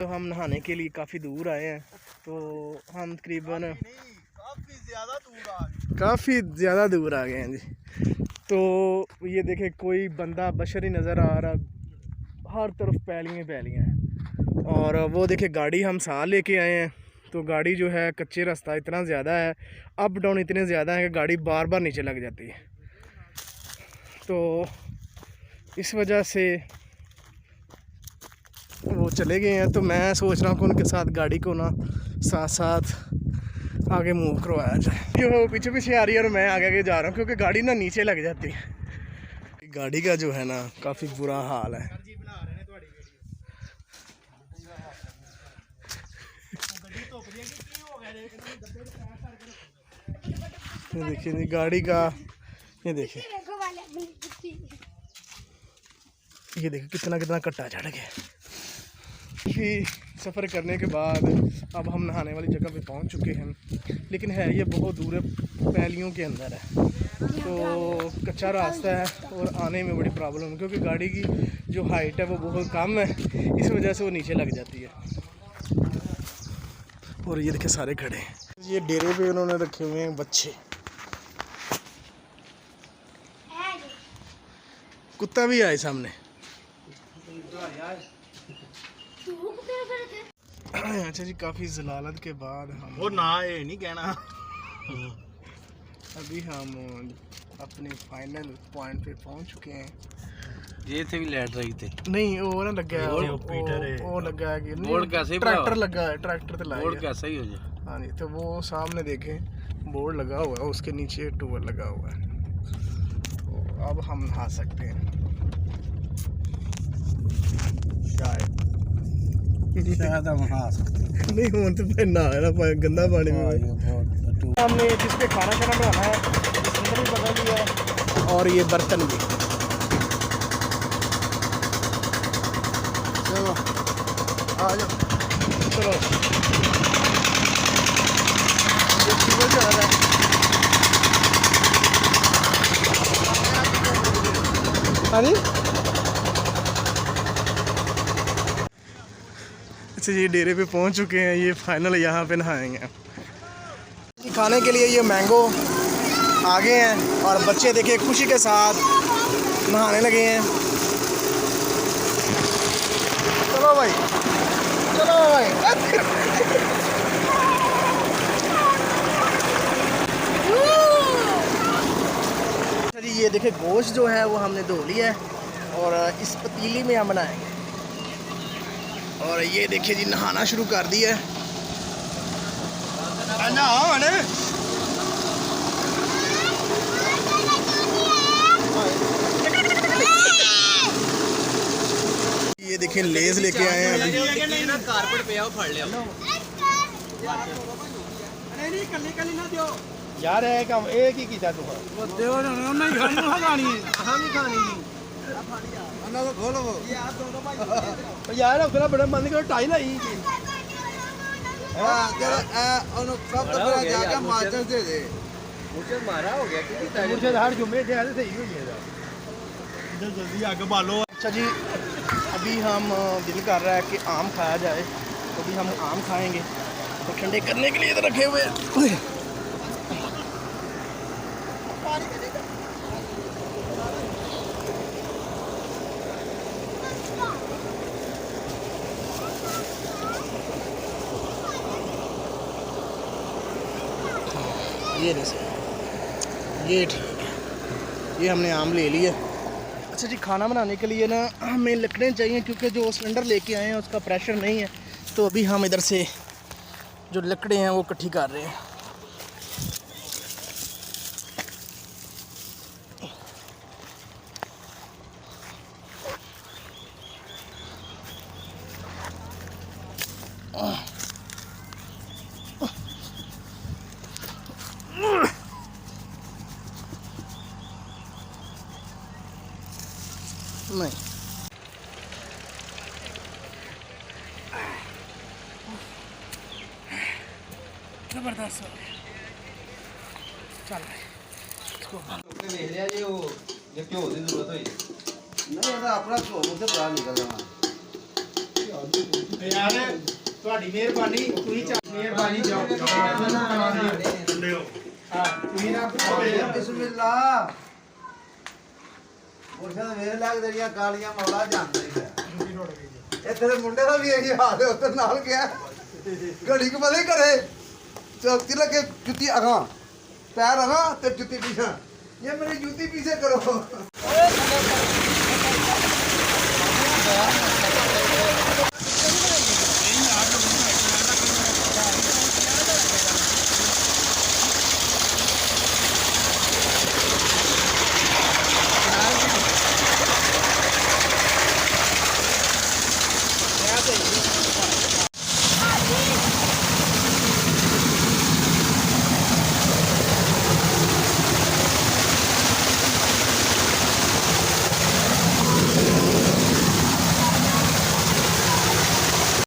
तो हम नहाने के लिए काफ़ी दूर आए हैं, तो हम तकरीबन काफ़ी ज़्यादा दूर आ गए हैं जी। तो ये देखें कोई बंदा बशर ही नज़र आ रहा, हर तरफ पैलियाँ पैलियाँ हैं। और वो देखें गाड़ी हम साथ लेके आए हैं, तो गाड़ी जो है कच्चे रास्ता इतना ज़्यादा है, अप डाउन इतने ज़्यादा है कि गाड़ी बार बार नीचे लग जाती है। तो इस वजह से वो चले गए हैं, तो मैं सोच रहा हूँ कि उनके साथ गाड़ी को ना साथ साथ आगे मूव करवाया जाए। जो पीछे पीछे आ रही है और मैं आगे आगे जा रहा हूँ, क्योंकि गाड़ी ना नीचे लग जाती है। गाड़ी का जो है ना काफ़ी बुरा हाल है। ये देखिए जी गाड़ी का, ये देखिए कितना कितना कट्टा चढ़ गया। सफ़र करने के बाद अब हम नहाने वाली जगह पे पहुंच चुके हैं, लेकिन है ये बहुत दूर है, पैलियों के अंदर है, तो कच्चा रास्ता है और आने में बड़ी प्रॉब्लम है, क्योंकि गाड़ी की जो हाइट है वो बहुत कम है, इस वजह से वो नीचे लग जाती है। और ये देखिए सारे खड़े हैं, ये डेरे पे उन्होंने रखे हुए हैं बच्चे। कुत्ता भी आए सामने। अच्छा जी, काफ़ी जलालत के बाद हम वो ना ये नहीं कहना अभी हम अपने फाइनल पॉइंट पे पहुंच चुके हैं। ये थे भी लेट रही थे नहीं वो ना लगा है, वो लगा है कि बोर्ड कैसे ट्रैक्टर लगा है, ट्रैक्टर तो लाया बोर्ड कैसा ही हो जाए। हाँ जी, तो वो सामने देखें बोर्ड लगा हुआ है, उसके नीचे टूवर लगा हुआ है, तो अब हम नहा सकते हैं शायद हम नहा सकते हैं। नहीं हो तो फिर नहा है ना, गंदा पानी में। हमने जिस पे खाना खाना बनाना है सिलेंडर भी बदल दिया है और ये बर्तन भी। चलो आ जाओ, चलो ये फ्यूल चल रहा है। हाँ जी, अच्छा ये डेरे पे पहुंच चुके हैं, ये फाइनल यहाँ पे नहाएंगे। खाने के लिए ये मैंगो आ गए हैं और बच्चे देखिए खुशी के साथ नहाने लगे हैं। चलो भाई, चलो भाई। अच्छा जी, ये देखिए गोश्त जो है वो हमने धो लिया है और इस पतीली में हम बनाएंगे। और ये देखिए जी नहाना शुरू कर दिया है। ये देखिए लेज लेके आए हैं अभी। कारपेट पे आओ फड़ ले यार है काम एक ही कीता तू वो देव ना खानी ना खानी हम ही खानी अन्ना को खोलो वो यार दोनों भाई यार अपना बड़ा मन करो टाई लाई हां तेरा उन सब तो पूरा जाके माचर दे दे मुझे मारा हो गया क्योंकि मुझे हर जुम्मे थे ऐसे सही हो गया इधर जल्दी आगे बालो। अच्छा जी, अभी हम दिल कर रहा है कि आम खाया जाए, तो अभी हम आम खाएंगे, तो ठंडे करने के लिए तो रखे हुए हैं। ये नहीं, ये ठीक है, ये हमने आम ले लिया। अच्छा जी, खाना बनाने के लिए ना हमें लकड़ें चाहिए, क्योंकि जो सिलेंडर लेके आए हैं उसका प्रेशर नहीं है, तो अभी हम इधर से जो लकड़ें हैं वो इकट्ठी कर रहे हैं। नहीं जबरदस्त हो गया, चल इसको देख लिया जी वो ये क्यों की जरूरत हुई नहीं, अपना क्यों मुझसे बाहर निकल रहा यार ਤੁਹਾਡੀ ਮਿਹਰਬਾਨੀ ਤੁਸੀਂ ਮਿਹਰਬਾਨੀ ਜਾਓ ਤੁਸੀਂ ਨਾ ਬਿਸਮਿਲ੍ਲਾ ਮੁਰਸ਼ਦ ਵੇਖ ਲੱਗ ਦਰੀਆਂ ਕਾਲੀਆਂ ਮੌਲਾ ਜਾਂਦਾ ਹੀ ਇਹ ਤੇਰੇ ਮੁੰਡੇ ਦਾ ਵੀ ਇਹੀ ਹਾਲ ਹੈ ਉੱਧਰ ਨਾਲ ਗਿਆ ਘੜੀ ਕੁ ਬਲੇ ਕਰੇ ਚੌਕੀ ਲੱਗੇ ਜੁੱਤੀ ਅਗਾ ਪੈਰ ਅਗਾ ਤੇ ਜੁੱਤੀ ਪੀਛਾ ਇਹ ਮੇਰੀ ਜੁੱਤੀ ਪੀਛੇ ਕਰੋ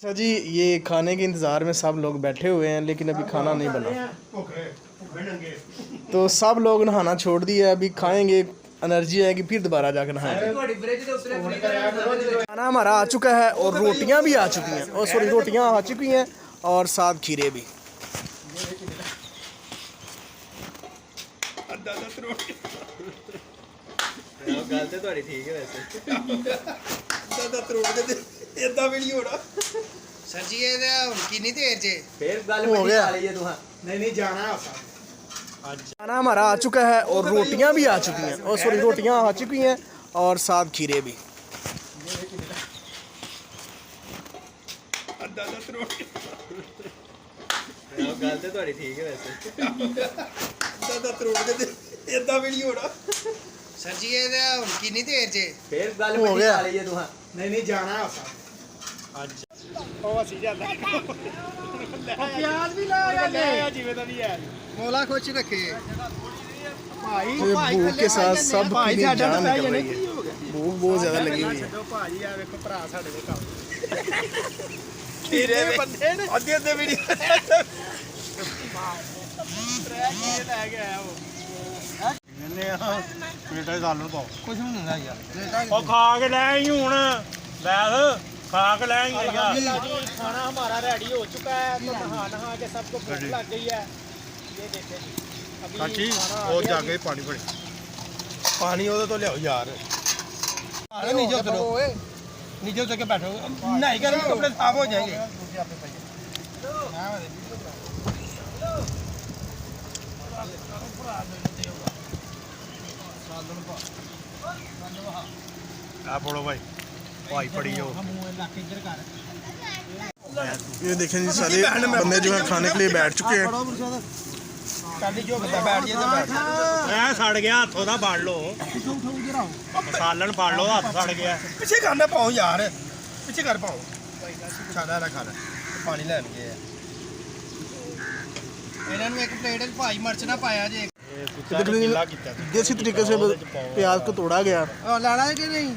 अच्छा जी ये खाने के इंतज़ार में सब लोग बैठे हुए हैं लेकिन अभी खाना नहीं बना तो सब लोग नहाना छोड़ दिया है अभी खाएंगे एनर्जी आएगी फिर दोबारा जाकर नहाएंगे खाना हमारा आ चुका है और रोटियां भी आ चुकी हैं और सॉरी रोटियां आ चुकी हैं और साथ खीरे भी ਗੱਲ ਤੇ ਤੁਹਾਡੀ ਠੀਕ ਹੈ ਵੈਸੇ ਦਾਦਾ ਤਰੋੜ ਕੇ ਇਦਾਂ ਵੀ ਨਹੀਂ ਹੋਣਾ सर जी ये ਹੁਣ ਕਿੰਨੀ ਦੇਰ ਚ ਫੇਰ ਗੱਲ हो गया ਲਈ ਹੈ ਤੂੰ नहीं जाना है खाना हमारा आ चुका है और रोटियां भी आ चुकी हैं और सॉरी रोटियां आ चुकी हैं और साथ खीरे भी ਗੱਲ ਤੇ ਤੁਹਾਡੀ ਠੀਕ ਹੈ ਵੈਸੇ ਦਾਦਾ ਤਰੋੜ ਕੇ ਇਦਾਂ ਵੀ ਨਹੀਂ ਹੋਣਾ सर जी ये ਹੁਣ ਕਿੰਨੀ ਦੇਰ ਚ ਫੇਰ ਗੱਲ हो गया ਲਈ ਹੈ ਤੂੰ नहीं जाना है ਉਹ ਅਸੀਂ ਜਾਂਦਾ ਪਿਆਜ਼ ਵੀ ਲੈ ਜਿਵੇਂ ਦਾ ਵੀ ਹੈ ਮੌਲਾ ਖੁਸ਼ ਰੱਖੇ भाई भूख के साथ सब की जान निकल रही है भूख बहुत ज्यादा लगी हुई है भाजी आ देखो भरा साडे दे काम खीरे बंदे ने ਅੱਧੇ ਅੱਧੇ ਵੀਡੀਓ ਟਰੈਕ ਇਹ ਲੈ ਕੇ ਆਇਆ ਉਹ ਇਹਨੇ ਆ ਪਲੇਟਾਂ ਦੇ ਨੂੰ ਪਾਓ ਕੁਝ ਨਹੀਂ ਹੁੰਦਾ ਯਾਰ ਉਹ ਖਾ ਕੇ ਲੈ ਆਈ ਹੁਣ ਬੈਠ खा के लाएंगे यार खाना हमारा रेडी हो चुका है तो नहा नहा के सबको भूख लग गई है ये देखिए जी अभी और जाके पानी पड़े पानी उधर तो लियाओ यार नीचे उतरो नीचे उतर के बैठो नहीं करेंगे कपड़े साफ हो जाएंगे आप बोलो भाई भाई पड़ी हो ये देखें जी सारे बंदे जो है खाने के लिए बैठ चुके हैं जो बंदा बैठ जाए तो बैठ मैं सड़ गया हाथों दा फाड़ लो मसालन फाड़ लो हाथ सड़ गया पीछे करना पाओ यार पीछे कर पाओ खाना ना खाना पानी लैन गए ਇਹਨਾਂ ਨੂੰ ਇੱਕ ਪਲੇਟ 'ਚ ਭਾਈ ਮਿਰਚ ਨਾ ਪਾਇਆ ਜੇ देसी तरीके से प्याज को तोड़ा गया ਲੈਣਾ ਹੈ ਕਿ ਨਹੀਂ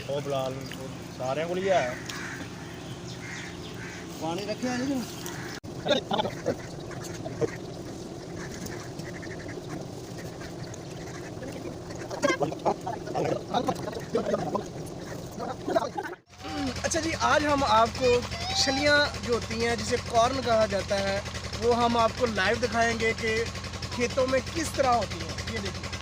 ਉਹ ਬਲਾਲ ਸਾਰਿਆਂ ਕੋਲ ਹੀ ਹੈ ਪਾਣੀ ਰੱਖਿਆ ਨਹੀਂ अच्छा जी आज हम आपको छलियाँ जो होती हैं जिसे कॉर्न कहा जाता है वो हम आपको लाइव दिखाएंगे कि खेतों में किस तरह होती हैं ये देखिए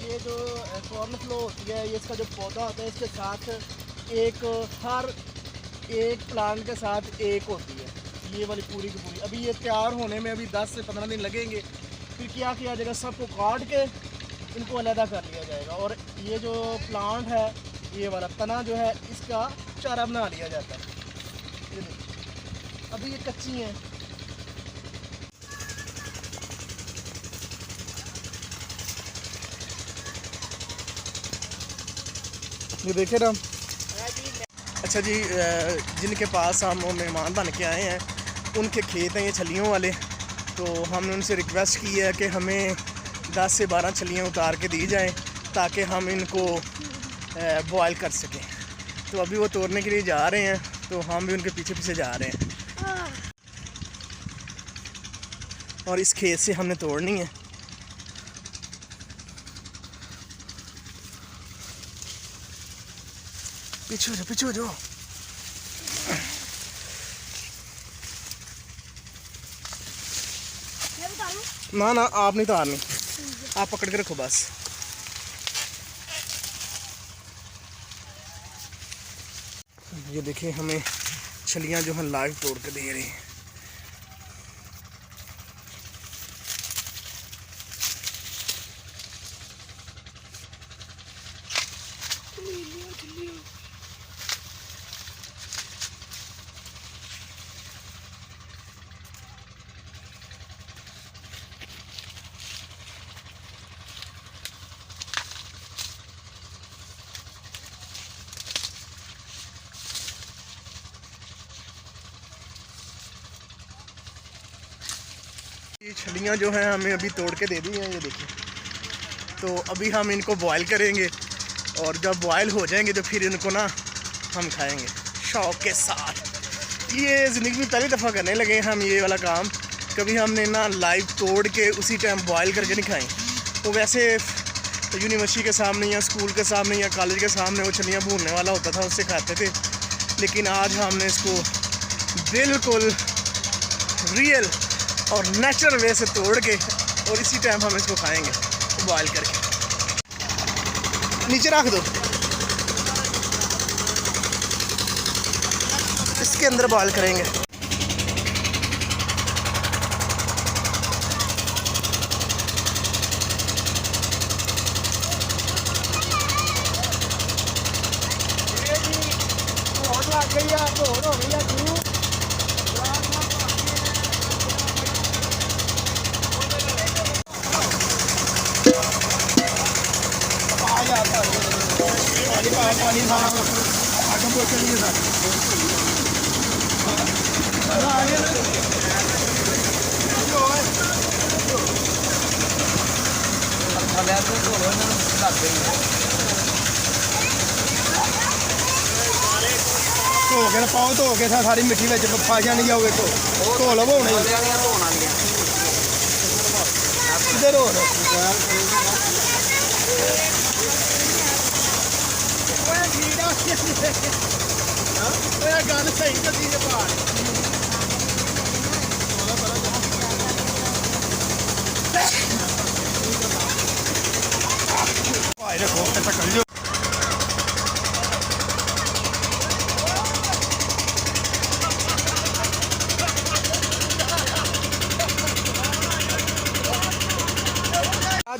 ये जो कॉर्न फ्लो होती है ये इसका जो पौधा होता है इसके साथ एक हर एक प्लांट के साथ एक होती है ये वाली पूरी की पूरी अभी ये तैयार होने में अभी 10 से 15 दिन लगेंगे फिर क्या किया जाएगा सबको काट के इनको अलहदा कर लिया जाएगा और ये जो प्लांट है ये वाला तना जो है इसका चारा बना लिया जाता है ये देखिए अभी ये कच्ची हैं ये देखे ना अच्छा जी जिनके पास हम मेहमान बन के आए हैं उनके खेत हैं ये छलियों वाले तो हमने उनसे रिक्वेस्ट की है कि हमें 10 से 12 छलियाँ उतार के दी जाएं ताकि हम इनको बॉयल कर सकें तो अभी वो तोड़ने के लिए जा रहे हैं तो हम भी उनके पीछे पीछे जा रहे हैं और इस खेत से हमने तोड़नी है। पीछे हो जाओ, पीछे हो जाओ। ना ना आप नहीं तारनी, आप पकड़ के रखो बस। ये देखिए हमें छलियां जो हैं लाइव तोड़ के दे रही हैं। ये छलियाँ जो हैं हमें अभी तोड़ के दे दी हैं, ये देखिए। तो अभी हम इनको बॉयल करेंगे और जब बॉयल हो जाएंगे तो फिर इनको ना हम खाएंगे शौक के साथ। ये ज़िंदगी में पहली दफ़ा करने लगे हम ये वाला काम। कभी हमने ना लाइव तोड़ के उसी टाइम बॉयल करके नहीं खाई। तो वैसे यूनिवर्सिटी के सामने या स्कूल के सामने या कॉलेज के सामने वो छलियाँ भूनने वाला होता था, उससे खाते थे। लेकिन आज हमने इसको बिल्कुल रियल और नेचुरल वे से तोड़ के और इसी टाइम हम इसको खाएंगे बॉयल करके। नीचे रख दो, इसके अंदर बॉयल करेंगे। ਧੋ ਕੇ ਪਾਓ, ਧੋ ਕੇ ਸਾਰੀ ਮਿੱਟੀ ਵਿੱਚ ਫਾਸ਼ਾ ਨਹੀਂ ਜਾਓਗੇ। ਧੋ ਲਵੋ ਹੁਣ ਕਿਧਰ ਹੋ ਗੱਲ ਸਹੀ ਕਦੀ ਨੇ ਪਾ ਭਾਈ ਰੱਖੋ ਤੇ ਟੱਕਰ ਲਿਓ।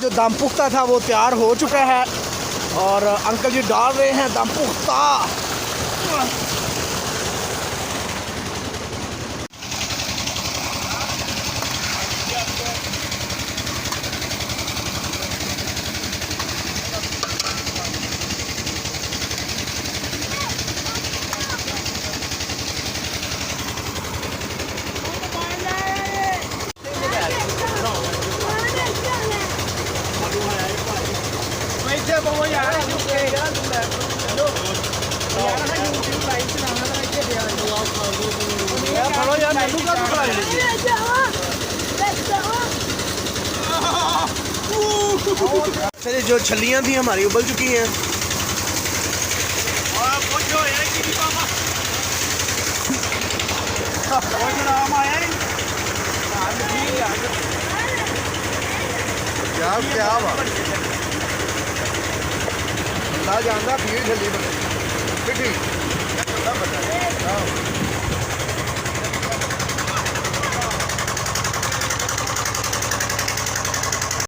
जो दम पुख्ता था वो तैयार हो चुका है और अंकल जी डाल रहे हैं दम पुख्ता। चलिए जो छलियाँ थी हमारी उबल चुकी हैं। क्या क्या ना जानता भीड़ छली